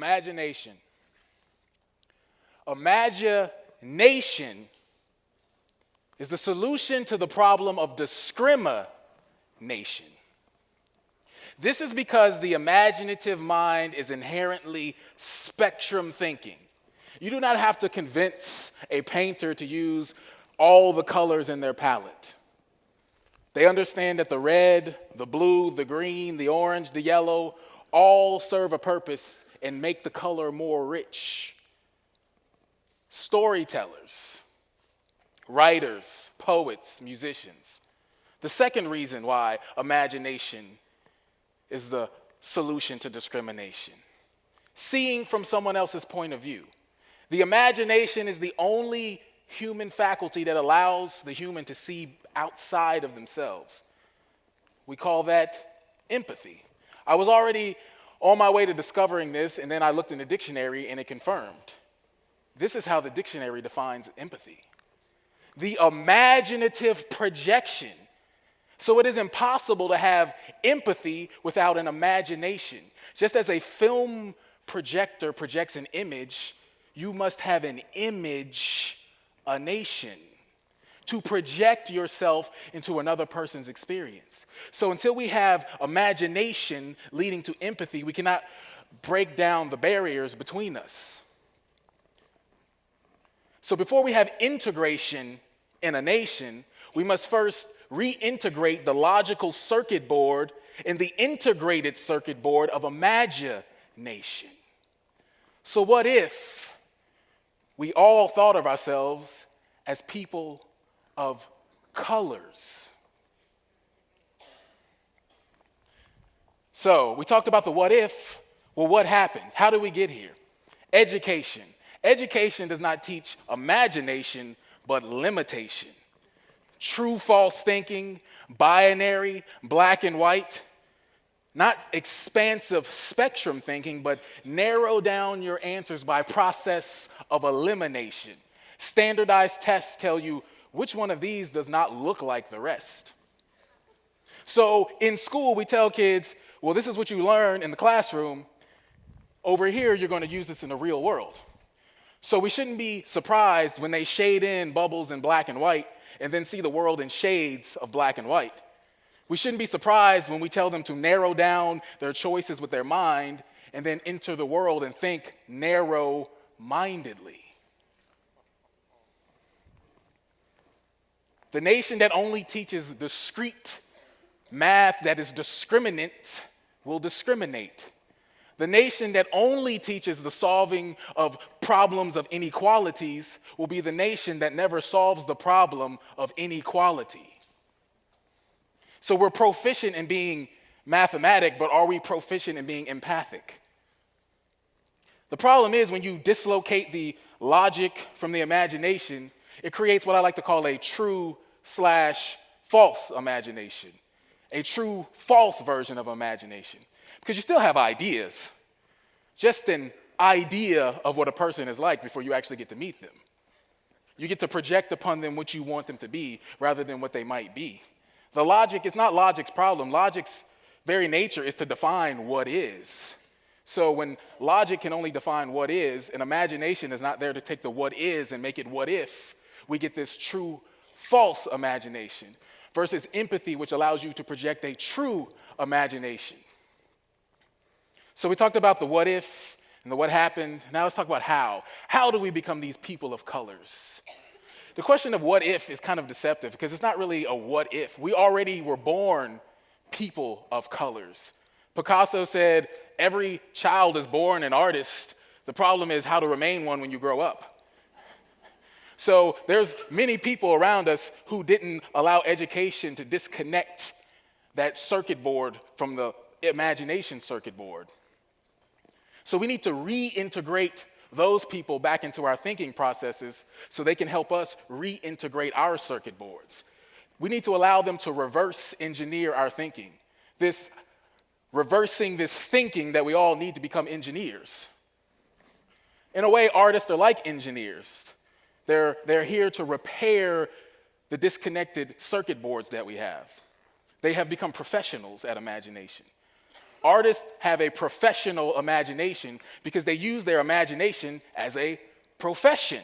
Imagination. Imagination is the solution to the problem of discrimination. This is because the imaginative mind is inherently spectrum thinking. You do not have to convince a painter to use all the colors in their palette. They understand that the red, the blue, the green, the orange, the yellow all serve a purpose and make the color more rich. Storytellers, writers, poets, musicians. The second reason why imagination is the solution to discrimination. Seeing from someone else's point of view. The imagination is the only human faculty that allows the human to see outside of themselves. We call that empathy. I was already on my way to discovering this, and then I looked in the dictionary and it confirmed. This is how the dictionary defines empathy. The imaginative projection. So it is impossible to have empathy without an imagination. Just as a film projector projects an image, you must have an image, a nation, to project yourself into another person's experience. So until we have imagination leading to empathy, we cannot break down the barriers between us. So before we have integration in a nation, we must first reintegrate the logical circuit board in the integrated circuit board of imagination. So what if we all thought of ourselves as people of colors? So we talked about the what if. Well, what happened? How did we get here? Education. Education does not teach imagination, but limitation. True, false thinking, binary, black and white. Not expansive spectrum thinking, but narrow down your answers by process of elimination. Standardized tests tell you which one of these does not look like the rest. So in school, we tell kids, well, this is what you learn in the classroom. Over here, you're going to use this in the real world. So we shouldn't be surprised when they shade in bubbles in black and white and then see the world in shades of black and white. We shouldn't be surprised when we tell them to narrow down their choices with their mind and then enter the world and think narrow-mindedly. The nation that only teaches discrete math that is discriminant will discriminate. The nation that only teaches the solving of problems of inequalities will be the nation that never solves the problem of inequality. So we're proficient in being mathematic, but are we proficient in being empathic? The problem is when you dislocate the logic from the imagination, it creates what I like to call a true/false imagination, a true-false version of imagination. Because you still have ideas, just an idea of what a person is like before you actually get to meet them. You get to project upon them what you want them to be rather than what they might be. The logic is not logic's problem. Logic's very nature is to define what is. So when logic can only define what is, and imagination is not there to take the what is and make it what if, we get this true-false imagination versus empathy, which allows you to project a true imagination. So we talked about the what if and the what happened. Now let's talk about how. How do we become these people of colors? The question of what if is kind of deceptive because it's not really a what if. We already were born people of colors. Picasso said, every child is born an artist. The problem is how to remain one when you grow up. So there's many people around us who didn't allow education to disconnect that circuit board from the imagination circuit board. So we need to reintegrate those people back into our thinking processes so they can help us reintegrate our circuit boards. We need to allow them to reverse engineer our thinking. Reversing this thinking that we all need to become engineers. In a way, artists are like engineers. They're here to repair the disconnected circuit boards that we have. They have become professionals at imagination. Artists have a professional imagination because they use their imagination as a profession,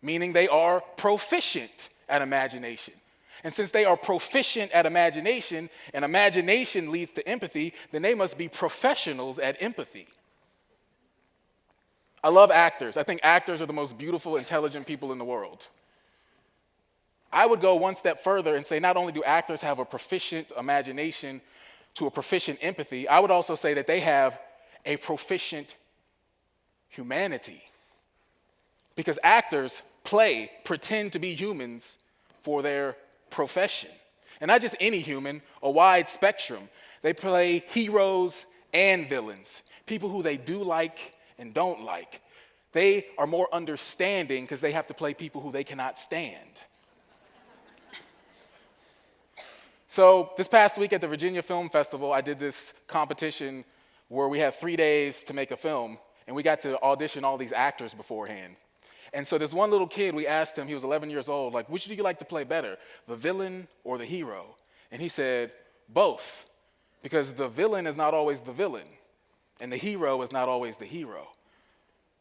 meaning they are proficient at imagination. And since they are proficient at imagination, and imagination leads to empathy, then they must be professionals at empathy. I love actors. I think actors are the most beautiful, intelligent people in the world. I would go one step further and say not only do actors have a proficient imagination to a proficient empathy, I would also say that they have a proficient humanity. Because actors pretend to be humans for their profession. And not just any human, a wide spectrum. They play heroes and villains, people who they do like and don't like. They are more understanding because they have to play people who they cannot stand. So this past week at the Virginia Film Festival, I did this competition where we had 3 days to make a film, and we got to audition all these actors beforehand. And so this one little kid, we asked him, he was 11 years old, like, which do you like to play better, the villain or the hero? And he said, both, because the villain is not always the villain, and the hero is not always the hero.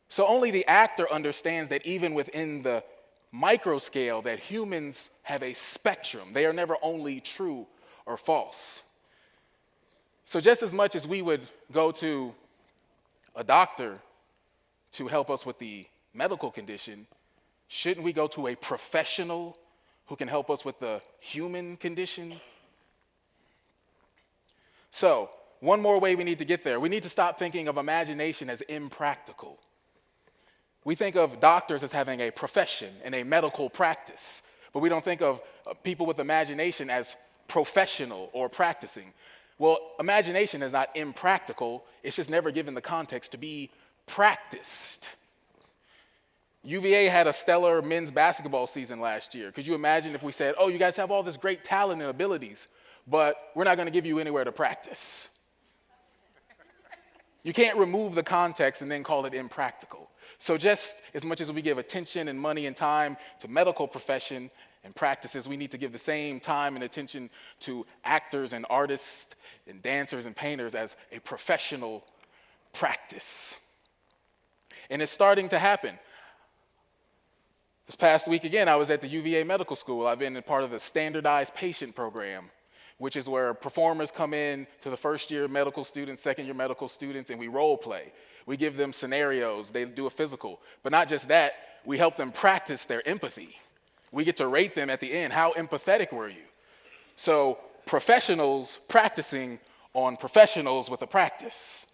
So only the actor understands that even within the micro scale, that humans have a spectrum. They are never only true or false. So just as much as we would go to a doctor to help us with the medical condition, shouldn't we go to a professional who can help us with the human condition? So, one more way we need to get there. We need to stop thinking of imagination as impractical. We think of doctors as having a profession and a medical practice, but we don't think of people with imagination as professional or practicing. Well, imagination is not impractical, it's just never given the context to be practiced. UVA had a stellar men's basketball season last year. Could you imagine if we said, oh, you guys have all this great talent and abilities, but we're not going to give you anywhere to practice? You can't remove the context and then call it impractical. So just as much as we give attention and money and time to medical profession and practices, we need to give the same time and attention to actors and artists and dancers and painters as a professional practice. And it's starting to happen. This past week, again, I was at the UVA Medical School. I've been a part of the standardized patient program, which is where performers come in to the first-year medical students, second-year medical students, and we role play. We give them scenarios. They do a physical. But not just that, we help them practice their empathy. We get to rate them at the end. How empathetic were you? So professionals practicing on professionals with a practice.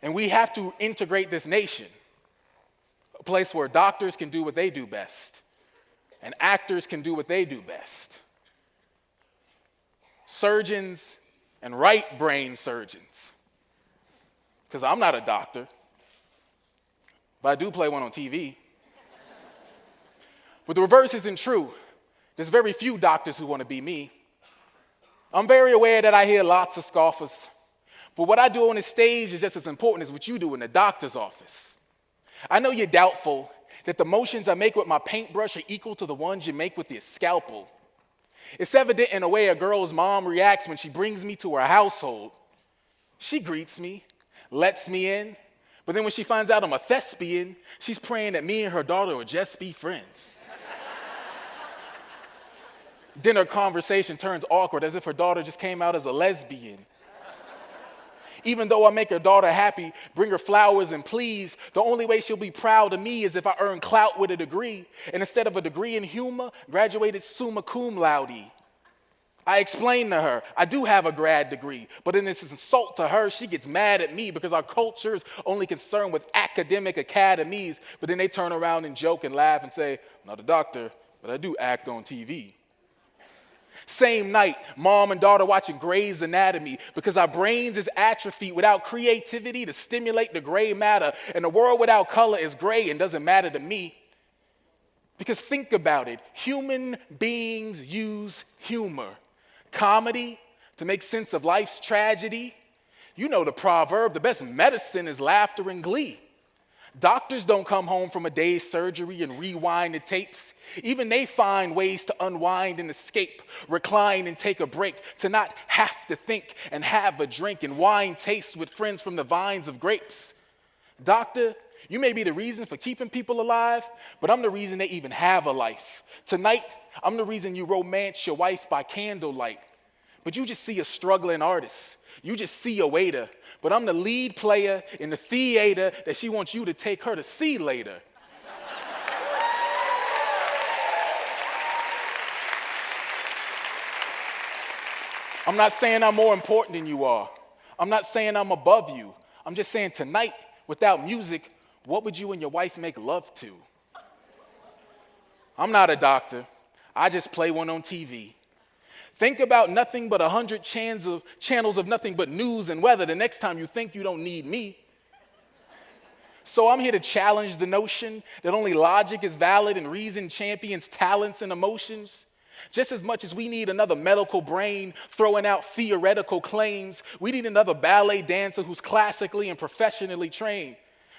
And we have to integrate this nation, a place where doctors can do what they do best, and actors can do what they do best. Surgeons and right brain surgeons, because I'm not a doctor, but I do play one on TV. But the reverse isn't true. There's very few doctors who want to be me. I'm very aware that I hear lots of scoffers, but what I do on the stage is just as important as what you do in the doctor's office. I know you're doubtful that the motions I make with my paintbrush are equal to the ones you make with your scalpel. It's evident in the way a girl's mom reacts when she brings me to her household. She greets me, lets me in, but then when she finds out I'm a thespian, she's praying that me and her daughter will just be friends. Dinner conversation turns awkward as if her daughter just came out as a lesbian. Even though I make her daughter happy, bring her flowers and please, the only way she'll be proud of me is if I earn clout with a degree. And instead of a degree in humor, graduated summa cum laude. I explain to her, I do have a grad degree, but in this insult to her, she gets mad at me because our culture is only concerned with academic academies, but then they turn around and joke and laugh and say, I'm not a doctor, but I do act on TV. Same night, mom and daughter watching Grey's Anatomy because our brains is atrophied without creativity to stimulate the gray matter, and the world without color is gray and doesn't matter to me. Because think about it, human beings use humor, comedy to make sense of life's tragedy. You know the proverb, the best medicine is laughter and glee. Doctors don't come home from a day's surgery and rewind the tapes. Even they find ways to unwind and escape, recline and take a break, to not have to think and have a drink and wine taste with friends from the vines of grapes. Doctor, you may be the reason for keeping people alive, but I'm the reason they even have a life. Tonight, I'm the reason you romance your wife by candlelight. But you just see a struggling artist. You just see a waiter. But I'm the lead player in the theater that she wants you to take her to see later. I'm not saying I'm more important than you are. I'm not saying I'm above you. I'm just saying tonight, without music, what would you and your wife make love to? I'm not a doctor. I just play one on TV. Think about nothing but 100 channels of nothing but news and weather the next time you think you don't need me. So I'm here to challenge the notion that only logic is valid and reason champions talents and emotions. Just as much as we need another medical brain throwing out theoretical claims, we need another ballet dancer who's classically and professionally trained.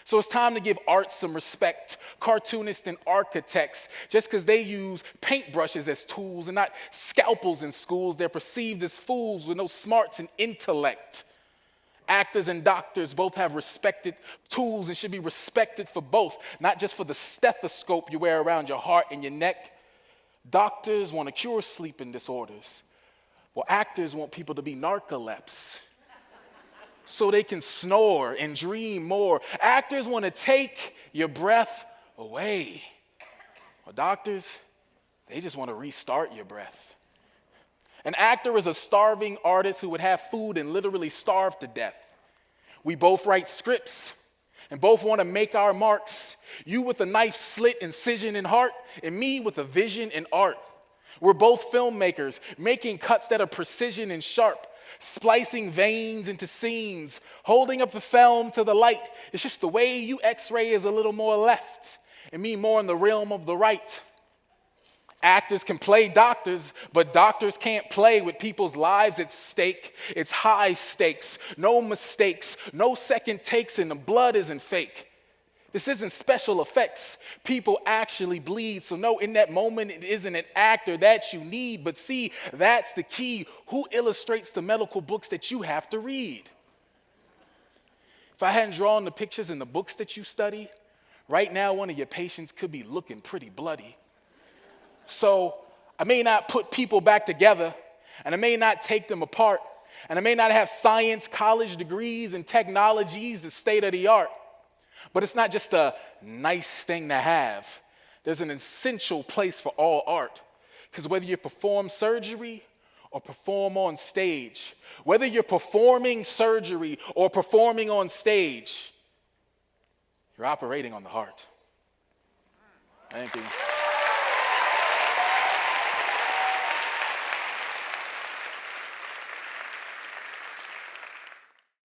So it's time to give art some respect. Cartoonists and architects, just because they use paintbrushes as tools and not scalpels in schools, they're perceived as fools with no smarts and intellect. Actors and doctors both have respected tools and should be respected for both, not just for the stethoscope you wear around your heart and your neck. Doctors want to cure sleeping disorders, while actors want people to be narcolepts so they can snore and dream more. Actors want to take your breath away. Well, doctors, they just want to restart your breath. An actor is a starving artist who would have food and literally starve to death. We both write scripts and both want to make our marks. You with a knife slit incision in heart, and me with a vision in art. We're both filmmakers, making cuts that are precision and sharp, splicing veins into scenes, holding up the film to the light. It's just the way you x-ray is a little more left, and me more in the realm of the right. Actors can play doctors, but doctors can't play with people's lives at stake. It's high stakes, no mistakes, no second takes, and the blood isn't fake. This isn't special effects. People actually bleed. So no, in that moment, it isn't an actor that you need. But see, that's the key. Who illustrates the medical books that you have to read? If I hadn't drawn the pictures in the books that you study, right now one of your patients could be looking pretty bloody. So I may not put people back together, and I may not take them apart, and I may not have science, college degrees, and technologies, the state of the art. But it's not just a nice thing to have. There's an essential place for all art. Because whether you perform surgery or perform on stage, whether you're performing surgery or performing on stage, you're operating on the heart. Thank you.